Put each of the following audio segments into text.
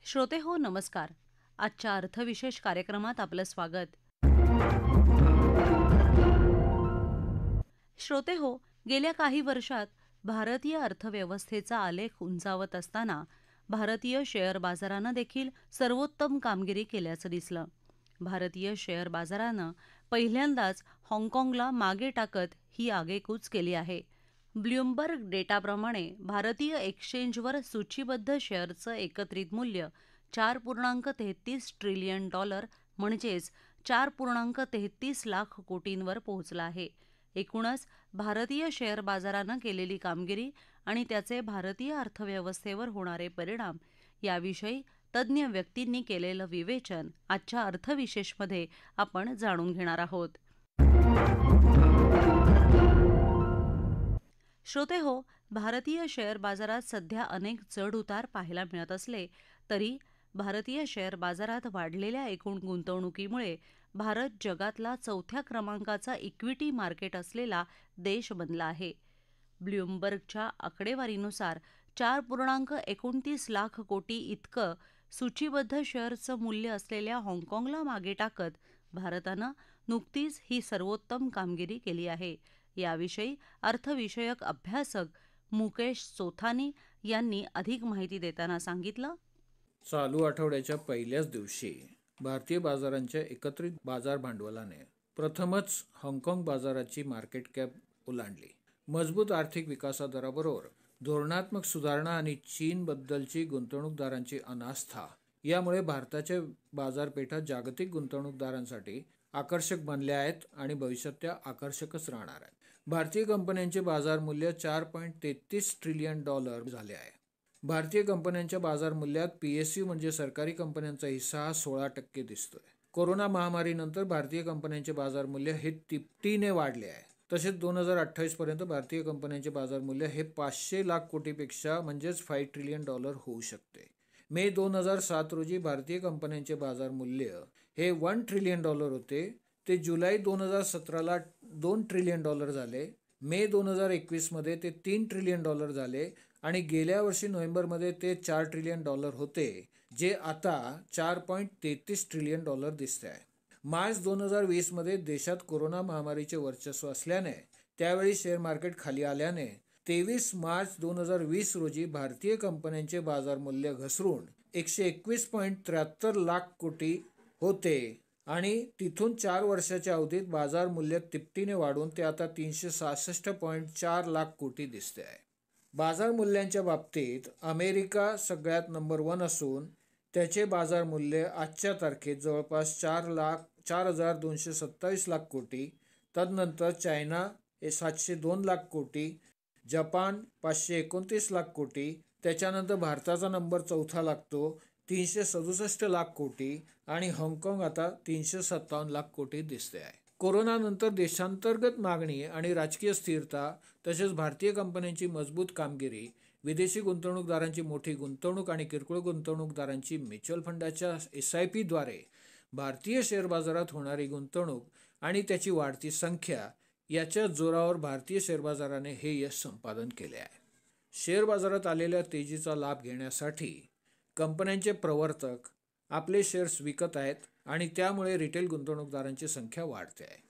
श्रोते हो नमस्कार. आजच्या अर्थविशेष कार्यक्रमात आपलं स्वागत. श्रोते हो, गेल्या काही वर्षात भारतीय अर्थव्यवस्थेचा आलेख उंचावत असताना भारतीय शेअर बाजारानं देखील सर्वोत्तम कामगिरी केल्याचं दिसलं. भारतीय शेअर बाजारानं पहिल्यांदाच हाँगकाँगला मागे टाकत ही आगेकूच केली आहे. ब्लूमबर्ग डेटाप्रमाणे भारतीय एक्सचेंजवर सूचीबद्ध शेअरचं एकत्रित मूल्य $4.33 ट्रिलियन म्हणजेच 4.33 लाख कोटींवर पोहोचलं आहे. एकूणच भारतीय शेअर बाजारानं केलेली कामगिरी आणि त्याचे भारतीय अर्थव्यवस्थेवर होणारे परिणाम याविषयी तज्ज्ञ व्यक्तींनी केलेलं विवेचन आजच्या अर्थविशेषमध्ये आपण जाणून घेणार आहोत. श्रोते हो, भारतीय शेअर बाजारात सध्या अनेक चढ-उतार पाहायला मिळत असले तरी भारतीय शेअर बाजारात वाढलेल्या एकूण गुंतवणुकीमुळे भारत जगातला चौथ्या क्रमांकाचा इक्विटी मार्केट असलेला देश बनला आहे. ब्लूमबर्गच्या आकडेवारीनुसार 4.29 लाख कोटी इतकं सूचीबद्ध शेअरचं मूल्य असलेल्या हाँगकाँगला मागे टाकत भारतानं नुकतीच ही सर्वोत्तम कामगिरी केली आहे. याविषयी अर्थविषयक अभ्यासक मुकेश चोथानी यांनी अधिक माहिती देताना सांगितलं. चालू आठवड्याच्या पहिल्याच दिवशी भारतीय बाजारांच्या एकत्रित बाजार भांडवलाने प्रथमच हाँगकाँग बाजाराची मार्केट कॅप ओलांडली. मजबूत आर्थिक विकासादराबरोबर धोरणात्मक सुधारणा आणि चीनबद्दलची गुंतवणूकदारांची अनास्था यामुळे भारताच्या बाजारपेठा जागतिक गुंतवणूकदारांसाठी आकर्षक बनल्या आहेत आणि भविष्यात त्या आकर्षकच राहणार आहेत. भारतीय कंपन्यांचे बाजार मूल्य $4.33 ट्रिलियन झाले आहे. भारतीय कंपन्यांच्या बाजार मूल्यात PSU म्हणजे सरकारी कंपन्यांचा हिस्सा हा 16% दिसतोय. कोरोना महामारीनंतर भारतीय कंपन्यांचे बाजार मूल्य हे तिपटीने वाढले आहे. तसेच 2028 पर्यंत भारतीय कंपन्यांचे बाजार मूल्य हे 500 लाख कोटीपेक्षा म्हणजेच $5 ट्रिलियन होऊ शकते. मे 2007 रोजी भारतीय कंपन्यांचे बाजार मूल्य हे $1 ट्रिलियन होते. ते जुलै 2017ला $2 ट्रिलियन झाले. मे 2021 मध्ये ते $3 ट्रिलियन झाले आणि गेल्या वर्षी नोव्हेंबरमध्ये ते $4 ट्रिलियन होते, जे आता $4.33 ट्रिलियन दिसते आहे. मार्च 2020 मध्ये देशात कोरोना महामारीचे वर्चस्व असल्याने त्यावेळी शेअर मार्केट खाली आल्याने 23 मार्च 2020 रोजी भारतीय कंपन्यांचे बाजार मूल्य घसरून 121.73 लाख कोटी होते आणि तिथून 4 वर्षाच्या अवधीत बाजार मूल्य तिपटीने वाढून ते आता 366.4 लाख कोटी दिसते आहे. बाजार मूल्यांच्या बाबतीत अमेरिका सगळ्यात नंबर 1 असून त्याचे बाजार मूल्य आजच्या तारखेत जवळपास 4,227 लाख कोटी. तदनंतर चायना 702 लाख कोटी, जपान 529 लाख कोटी, त्याच्यानंतर भारताचा नंबर 4था लागतो 367 लाख कोटी आणि हाँगकाँग आता 357 लाख कोटी दिसते आहे. कोरोनानंतर देशांतर्गत मागणी आणि राजकीय स्थिरता तसेच भारतीय कंपन्यांची मजबूत कामगिरी, विदेशी गुंतवणूकदारांची मोठी गुंतवणूक आणि किरकोळ गुंतवणूकदारांची म्युच्युअल फंडाच्या SIP द्वारे भारतीय शेअर बाजारात होणारी गुंतवणूक आणि त्याची वाढती संख्या याच्या जोरावर भारतीय शेअर बाजाराने हे यश संपादन केले आहे. शेअर बाजारात आलेल्या तेजीचा लाभ घेण्यासाठी कंपन्यांचे प्रवर्तक आपले शेअर्स विकत आहेत आणि त्यामुळे रिटेल गुंतवणूकदारांची संख्या वाढते आहे.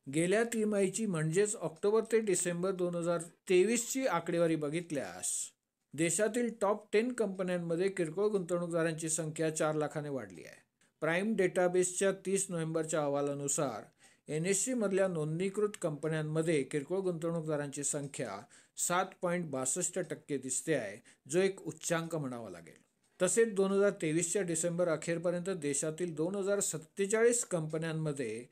गेल्या तिमाहीची म्हणजेच ऑक्टोबर ते डिसेंबर 2023ची आकडेवारी बघितल्यास देशातील टॉप 10 कंपन्यांमध्ये किरकोळ गुंतवणूकदारांची संख्या 4 लाखाने वाढली आहे. प्राईम डेटाबेसच्या 30 नोव्हेंबरच्या अहवालानुसार NSE मधल्या नोंदणीकृत कंपन्यांमध्ये किरकोळ गुंतवणूकदारांची संख्या 7.62% दिसते आहे, जो एक उच्चांक म्हणावा लागेल. तसेच 2023च्या डिसेंबर अखेरपर्यंत देशातील 2047 कंपन्यांमध्ये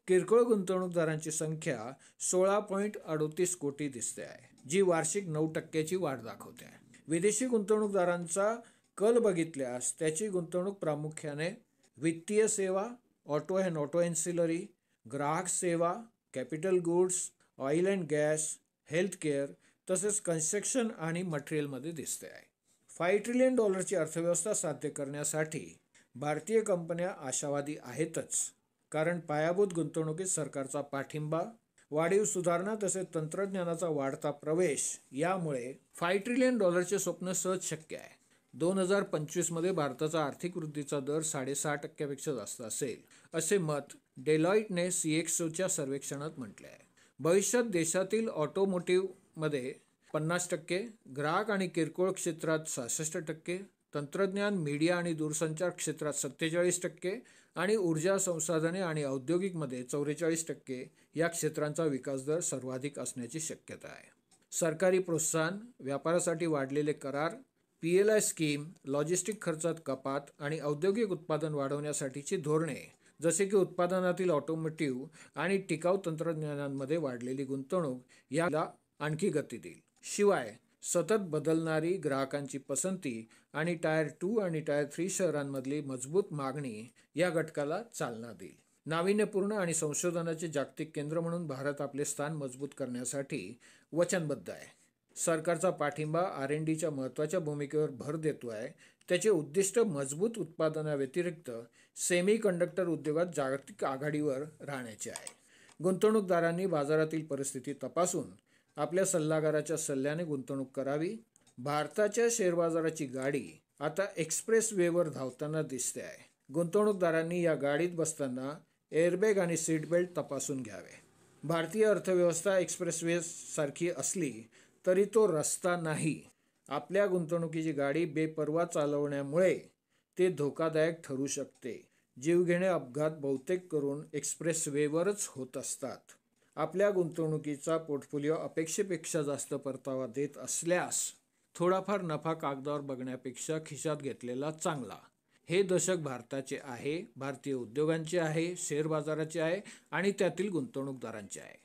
किरकोळ गुंतवणूकदारांची संख्या 16.38 कोटी दिसते आहे, जी वार्षिक 9% वाढ दाखवते आहे. विदेशी गुंतवणूकदारांचा कल बघितल्यास त्याची गुंतवणूक प्रामुख्याने वित्तीय सेवा, ऑटो अँड ऑटो एन्सिलरी, ग्राहक सेवा, capital goods, oil and gas, health care तसेच कन्स्ट्रक्शन आणि मटेरियलमध्ये दिसते आहे. $5 ट्रिलियन अर्थव्यवस्था साध्य करण्यासाठी भारतीय कंपन्या आशावादी आहेतच, कारण पायाभूत गुंतवणुकीत सरकारचा पाठिंबा, वाढीव सुधारणा तसेच तंत्रज्ञानाचा वाढता प्रवेश यामुळे $5 ट्रिलियन स्वप्न सहज शक्य आहे. 2025 मध्ये भारताचा आर्थिक वृद्धीचा दर 6.5% जास्त असेल, असे मत डेलॉइटने CXOच्या सर्वेक्षणात म्हटले आहे. भविष्यात देशातील ऑटोमोटिव्हमध्ये 50%, ग्राहक आणि किरकोळ क्षेत्रात 66%, तंत्रज्ञान, मीडिया आणि दूरसंचार क्षेत्रात 47% आणि ऊर्जा संसाधने आणि औद्योगिकमध्ये 44% या क्षेत्रांचा विकास दर सर्वाधिक असण्याची शक्यता आहे. सरकारी प्रोत्साहन, व्यापारासाठी वाढलेले करार, PLI स्कीम, लॉजिस्टिक खर्चात कपात आणि औद्योगिक उत्पादन वाढवण्यासाठीची धोरणे जसे की उत्पादनातील ऑटोमोटिव्ह आणि टिकाऊ तंत्रज्ञानांमध्ये वाढलेली गुंतवणूक याला आणखी गती देईल. शिवाय सतत बदलणारी ग्राहकांची पसंती आणि टायर 2 आणि टायर 3 शहरांमधली मजबूत मागणी या घटकाला चालना देईल. नाविन्यपूर्ण आणि संशोधनाचे जागतिक केंद्र म्हणून भारत आपले स्थान मजबूत करण्यासाठी वचनबद्ध आहे. सरकारचा पाठिंबा R&Dच्या महत्त्वाच्या भूमिकेवर भर देतो आहे. त्याचे उद्दिष्ट मजबूत उत्पादनाव्यतिरिक्त सेमी कंडक्टर उद्योगात जागतिक आघाडीवर राहण्याचे आहे. गुंतवणूकदारांनी बाजारातील परिस्थिती तपासून आपल्या सल्लागाराच्या सल्ल्याने गुंतवणूक करावी. भारताच्या शेअर बाजाराची गाडी आता एक्सप्रेस वेवर धावताना दिसते आहे. गुंतवणूकदारांनी या गाडीत बसताना एअरबॅग आणि सीट बेल्ट तपासून घ्यावे. भारतीय अर्थव्यवस्था एक्सप्रेसवे सारखी असली तरी तो रस्ता नाही. आपल्या गुंतवणुकीची गाडी बेपर्वा चालवण्यामुळे ते धोकादायक ठरू शकते. जीवघेणे अपघात बहुतेक करून एक्सप्रेसवेवरच होत असतात. आपल्या गुंतवणुकीचा पोर्टफोलिओ अपेक्षेपेक्षा जास्त परतावा देत असल्यास थोडाफार नफा कागदावर बघण्यापेक्षा खिशात घेतलेला चांगला. हे दशक भारताचे आहे, भारतीय उद्योगांचे आहे, शेअर बाजाराचे आहे आणि त्यातील गुंतवणूकदारांचे आहे.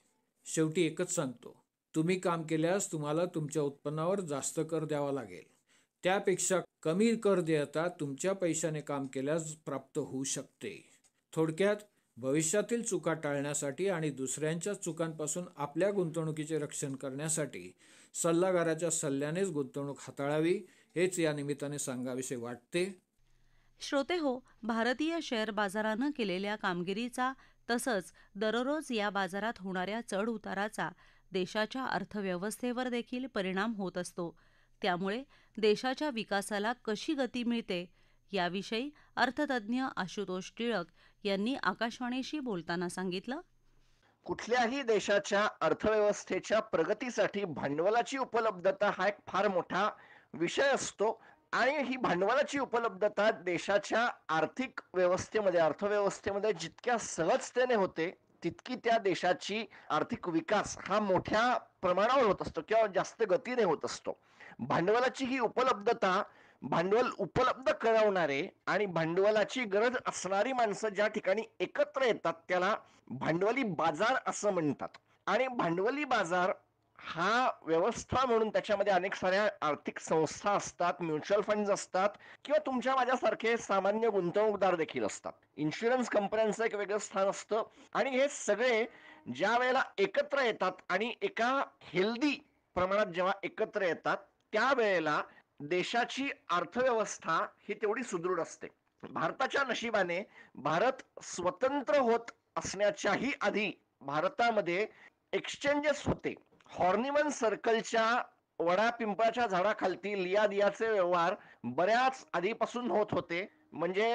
शेवटी एकच सांगतो, तुम्ही काम केल्यास तुम्हाला तुमच्या उत्पन्नावर जास्त कर द्यावा लागेल. त्यापेक्षा कमी कर देयता तुमच्या पैशाने काम केल्यास प्राप्त होऊ शकते. थोडक्यात, भविष्यातील चुका टाळण्यासाठी आणि दुसऱ्यांच्या चुकांपासून आपल्या गुंतवणुकीचे रक्षण करण्यासाठी सल्लागाराच्या सल्ल्यानेच गुंतवणूक हाताळावी, हेच या निमित्ताने सांगावेसे वाटते. श्रोते हो, भारतीय शेअर बाजारानं केलेल्या कामगिरीचा तसंच दररोज या बाजारात होणाऱ्या चढ उताराचा देशाच्या अर्थव्यवस्थेवर देखील परिणाम होत असतो. त्यामुळे देशाच्या विकासाला कशी गती मिळते याविषयी अर्थतज्ज्ञ आशुतोष टिळक यांनी आकाशवाणीशी बोलताना सांगितलं. कुठल्याही देशाच्या अर्थव्यवस्थेच्या प्रगतीसाठी भांडवलाची उपलब्धता हा एक फार मोठा विषय असतो आणि ही भांडवलाची उपलब्धता देशाच्या आर्थिक व्यवस्थेमध्ये अर्थव्यवस्थेमध्ये जितक्या सहजतेने होते तितकी त्या देशाची आर्थिक विकास हा मोठ्या प्रमाणावर होत असतो किंवा जास्त गतीने होत असतो. भांडवलाची ही उपलब्धता, भांडवल उपलब्ध करवणारे आणि भांडवलाची गरज असणारी माणसं ज्या ठिकाणी एकत्र येतात त्याला भांडवली बाजार असं म्हणतात. आणि भांडवली बाजार हा व्यवस्था म्हणून त्याच्यामध्ये अनेक साऱ्या आर्थिक संस्था असतात, म्युच्युअल फंड असतात किंवा तुमच्या माझ्यासारखे सामान्य गुंतवणूकदार देखील असतात. इन्शुरन्स कंपन्यांचं एक वेगळं स्थान असतं आणि हे सगळे ज्या वेळेला एकत्र येतात आणि एका हेल्दी प्रमाणात जेव्हा एकत्र येतात त्यावेळेला देशाची अर्थव्यवस्था ही तेवढी सुदृढ असते. भारताच्या नशिबाने भारत स्वतंत्र होत असण्याच्याही आधी भारतामध्ये एक्सचेंजेस होते. हॉर्निमन सर्कलच्या वडा पिंपळाच्या झाडाखालती लियादियाचे व्यवहार बऱ्याच आधीपासून होत होते. म्हणजे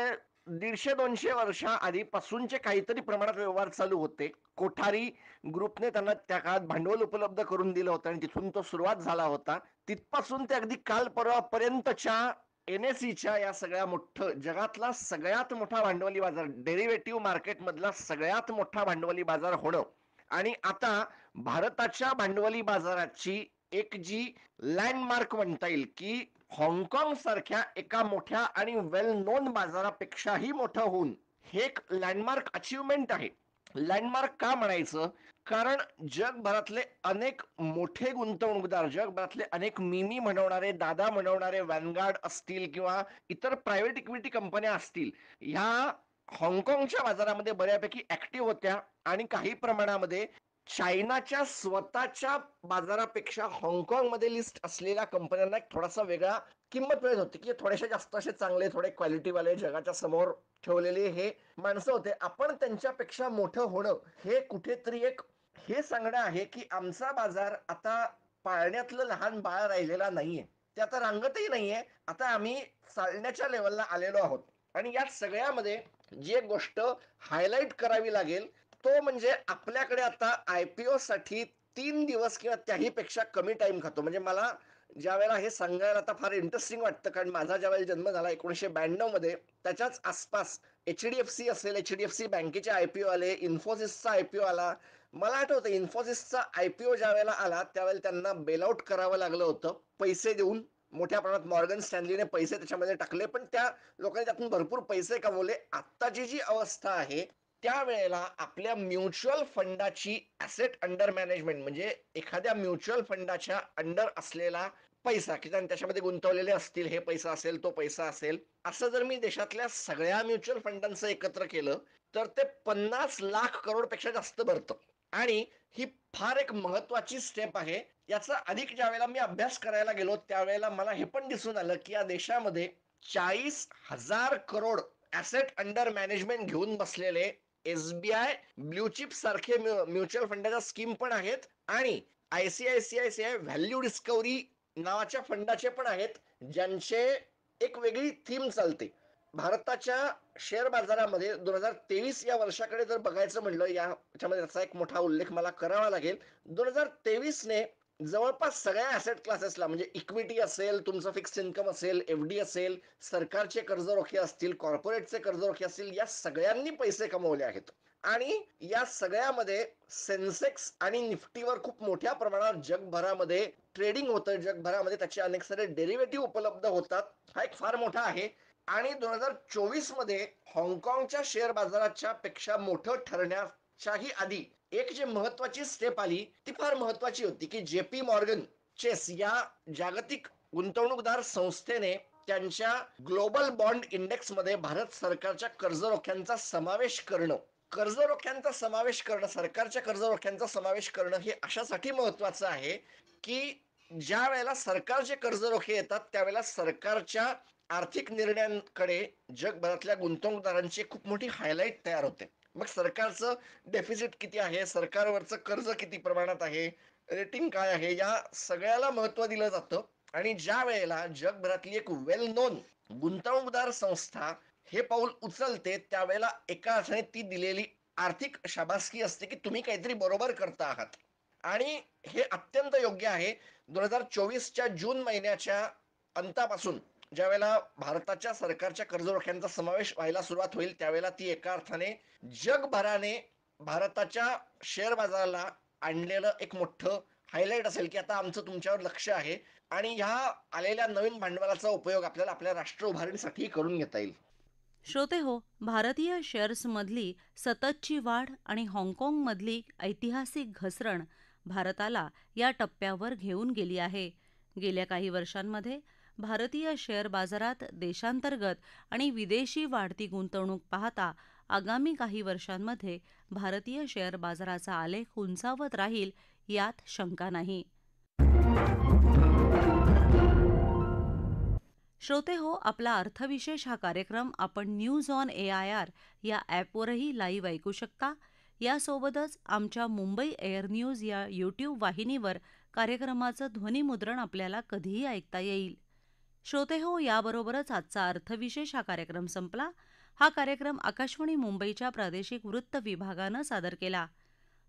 150-200 वर्षा आधीपासूनचे काहीतरी प्रमाणात व्यवहार चालू होते. कोठारी ग्रुपने त्यांना त्या काळात भांडवल उपलब्ध करून दिलं होतं आणि तिथून तो सुरुवात झाला होता. तिथपासून ते अगदी काल परवापर्यंतच्या NSEच्या या सगळ्या मोठं जगातला सगळ्यात मोठा भांडवली बाजार, डेरिव्हेटिव्ह मार्केट मधला सगळ्यात मोठा भांडवली बाजार होणं आणि आता भारताच्या भांडवली बाजाराची एक जी लँडमार्क म्हणता येईल की हाँगकाँग सारख्या एका मोठ्या आणि वेल नोन बाजारापेक्षाही मोठं होऊन हे एक लँडमार्क अचीवमेंट आहे. लँडमार्क का म्हणायचं? कारण जगभरातले अनेक मोठे गुंतवणूकदार, जगभरातले अनेक मिमी म्हणवणारे, दादा म्हणवणारे वॅनगार्ड असतील किंवा इतर प्रायव्हेट इक्विटी कंपन्या असतील, ह्या हाँगकाँगच्या बाजारामध्ये बऱ्यापैकी ऍक्टिव्ह होत्या आणि काही प्रमाणामध्ये चायनाच्या स्वतःच्या बाजारापेक्षा हाँगकाँग मध्ये लिस्ट असलेल्या कंपन्यांना एक थोडासा वेगळा किंमत मिळत होती की थोडेसे जास्त असे चांगले, थोडे क्वालिटीवाले जगाच्या समोर ठेवलेले हे माणसं होते. आपण त्यांच्यापेक्षा मोठं होणं हे कुठेतरी एक हे सांगणं आहे की आमचा बाजार आता पाळण्यातलं लहान बाळ राहिलेला नाहीये. ते आता रांगतही नाहीये. आता आम्ही चालण्याच्या लेव्हलला आलेलो आहोत. आणि या सगळ्यामध्ये जी एक गोष्ट हायलाइट करावी लागेल, तो म्हणजे आपल्याकडे आता IPO साठी 3 दिवस किंवा त्याही पेक्षा कमी टाईम खातो. म्हणजे मला ज्यावेळेला हे सांगायला आता फार इंटरेस्टिंग वाटतं, कारण माझा ज्यावेळेला जन्म झाला 1992 मध्ये, त्याच्याच आसपास HDFC असेल, HDFC बँकेचे IPO आले, इन्फोसिसचा IPO आला. मला आठवतं इन्फोसिसचा IPO ज्यावेळेला आला, त्यावेळेला त्यांना बेल आउट करावं लागलं होतं, पैसे देऊन. मोठ्या प्रमाणात मॉर्गन स्टॅनलीने पैसे त्याच्यामध्ये टाकले, पण त्या लोकांनी त्यातून भरपूर पैसे कमवले. आत्ताची जी अवस्था आहे, त्यावेळेला आपल्या म्युच्युअल फंडाची ॲसेट अंडर मॅनेजमेंट म्हणजे एखाद्या म्युच्युअल फंडाच्या अंडर असलेला पैसा, की त्यांनी त्याच्यामध्ये गुंतवलेले असतील, हे पैसा असेल, तो पैसा असेल, असं जर मी देशातल्या सगळ्या म्युच्युअल फंडांचं एकत्र केलं, तर ते 50 लाख करोड पेक्षा जास्त भरतं. आणि ही फार एक महत्वाची स्टेप आहे. याचा अधिक ज्यावेळेला मी अभ्यास करायला गेलो, त्यावेळेला मला हे पण दिसून आलं, की या देशामध्ये 40,000 करोड ॲसेट अंडर मॅनेजमेंट घेऊन बसलेले SBI ब्लू चिप सारखे म्युच्युअल फंडाच्या स्कीम पण आहेत, आणि ICICI व्हॅल्यू डिस्कव्हरी नावाच्या फंडाचे पण आहेत, ज्यांचे एक वेगळी थीम चालते. भारताच्या शेअर बाजारामध्ये 2023 या वर्षाकडे जर बघायचं म्हणलं, याच्यामध्ये त्याचा एक मोठा उल्लेख मला करावा लागेल. 2023ने जवळपास सगळ्या ॲसेट क्लासेसला, म्हणजे इक्विटी असेल, तुमचं फिक्स्ड इन्कम असेल, FD असेल, सरकारचे कर्जरोखे असतील, कॉर्पोरेटचे कर्जरोखे असतील, या सगळ्यांनी पैसे कमवले आहेत. आणि या सगळ्यामध्ये सेन्सेक्स आणि निफ्टीवर खूप मोठ्या प्रमाणात जगभरामध्ये ट्रेडिंग होतं. जगभरामध्ये त्याचे अनेक सारे डेरिव्हेटिव्ह उपलब्ध होतात. हा एक फार मोठा आहे. आणि 2024 मध्ये हाँगकाँगच्या शेअर बाजाराच्या पेक्षा मोठं ठरण्याच्याही आधी एक जी महत्वाची स्टेप आली, ती फार महत्वाची होती, की JP मॉर्गन चेस या जागतिक गुंतवणूकदार संस्थेने त्यांच्या ग्लोबल बॉन्ड इंडेक्स मध्ये भारत सरकारच्या कर्जरोख्यांचा समावेश करणं, सरकारच्या कर्जरोख्यांचा समावेश करणं हे अशासाठी महत्वाचं आहे, की ज्या वेळेला सरकारचे कर्जरोखे येतात, त्यावेळेला सरकारच्या आर्थिक निर्णयांकडे जगभरातल्या गुंतवणूकदारांची खूप मोठी हायलाइट तयार होते. मग सरकारचं डेफिसिट किती आहे, सरकारवरचं कर्ज किती प्रमाणात आहे, रेटिंग काय आहे, या सगळ्याला महत्व दिलं जातं. आणि ज्या वेळेला जगभरातली एक वेल नोन गुंतवणूकदार संस्था हे पाऊल उचलते, त्यावेळेला एका अर्थाने ती दिलेली आर्थिक शाबासकी असते, की तुम्ही काहीतरी बरोबर करता आहात. आणि हे अत्यंत योग्य आहे. 2024च्या जून महिन्याच्या अंतापासून ज्यावेळेला भारताच्या सरकारच्या कर्जरोख्यांचा समावेश व्हायला सुरुवात होईल, त्यावेळेला ती एका अर्थाने जगभराने भारताच्या शेअर बाजाराला आणलेलं एक मोठं हायलाइट असेल, की आता आमचं तुमच्यावर लक्ष आहे. आणि ह्या आलेल्या नवीन भांडवलाचा उपयोग आपल्याला आपल्या राष्ट्र उभारणीसाठी करून घेता येईल. श्रोते हो, भारतीय शेअर्समधली सततची वाढ आणि हाँगकाँगमधली ऐतिहासिक घसरण भारताला या टप्प्यावर घेऊन गेली आहे. गेल्या काही वर्षांमध्ये भारतीय शेअर बाजारात देशांतर्गत आणि विदेशी वाढती गुंतवणूक पाहता आगामी काही वर्षांमध्ये भारतीय शेअर बाजाराचा आलेख उंचावत राहील यात शंका नाही. श्रोते हो, आपला अर्थविशेष हा कार्यक्रम आपण न्यूज ऑन AIR या ॲपवरही लाईव्ह ऐकू शकता. यासोबतच आमच्या मुंबई एअर न्यूज या यूट्यूब वाहिनीवर कार्यक्रमाचं ध्वनिमुद्रण आपल्याला कधीही ऐकता येईल. श्रोते हो, याबरोबरच आजचा अर्थविशेष हा कार्यक्रम संपला. हा कार्यक्रम आकाशवाणी मुंबईच्या प्रादेशिक वृत्त विभागानं सादर केला.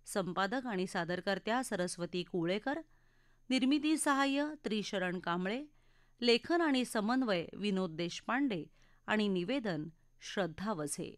संपादक आणि सादरकर्त्या सरस्वती कुळेकर, निर्मिती सहाय्य त्रिशरण कांबळे, लेखन आणि समन्वय विनोद देशपांडे आणि निवेदन श्रद्धा वझे.